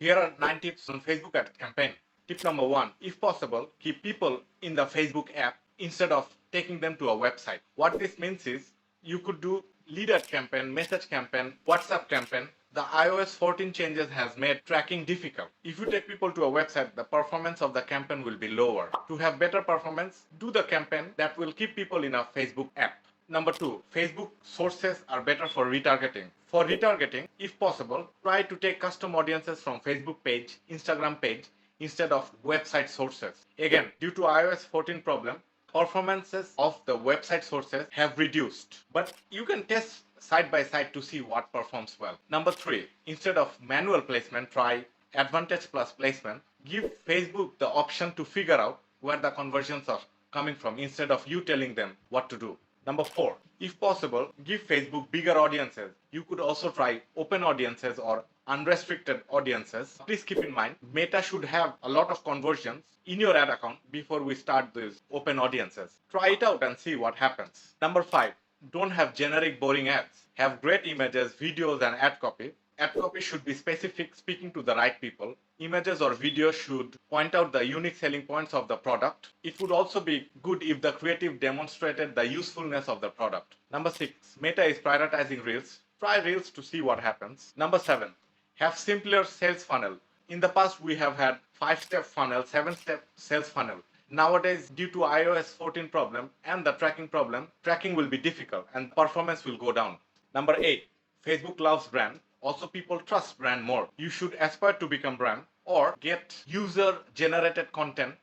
Here are 9 tips on Facebook ad campaign. Tip number 1, if possible, keep people in the Facebook app instead of taking them to a website. What this means is you could do lead ad campaign, message campaign, WhatsApp campaign. The iOS 14 changes has made tracking difficult. If you take people to a website, the performance of the campaign will be lower. To have better performance, do the campaign that will keep people in a Facebook app. Number 2, Facebook sources are better for retargeting. For retargeting, if possible, try to take custom audiences from Facebook page, Instagram page, instead of website sources. Again, due to iOS 14 problem, performances of the website sources have reduced. But you can test side by side to see what performs well. Number 3, instead of manual placement, try Advantage Plus placement. Give Facebook the option to figure out where the conversions are coming from instead of you telling them what to do. Number 4, if possible, give Facebook bigger audiences. You could also try open audiences or unrestricted audiences. Please keep in mind, Meta should have a lot of conversions in your ad account before we start these open audiences. Try it out and see what happens. Number 5, don't have generic boring ads. Have great images, videos, and ad copy. Ad copy should be specific, speaking to the right people. Images or videos should point out the unique selling points of the product. It would also be good if the creative demonstrated the usefulness of the product. Number 6, Meta is prioritizing Reels. Try Reels to see what happens. Number 7, have simpler sales funnel. In the past, we have had 5-step funnel, 7-step sales funnel. Nowadays, due to iOS 14 problem and the tracking problem, tracking will be difficult and performance will go down. Number 8, Facebook loves brand. Also, people trust brand more. You should aspire to become brand or get user-generated content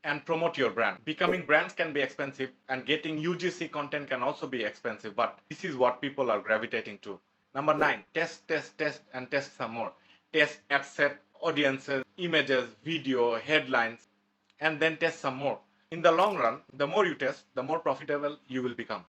and promote your brand. Becoming brands can be expensive and getting UGC content can also be expensive, but this is what people are gravitating to. Number 9, test, and test some more. Test ad set, audiences, images, video, headlines, and then test some more. In the long run, the more you test, the more profitable you will become.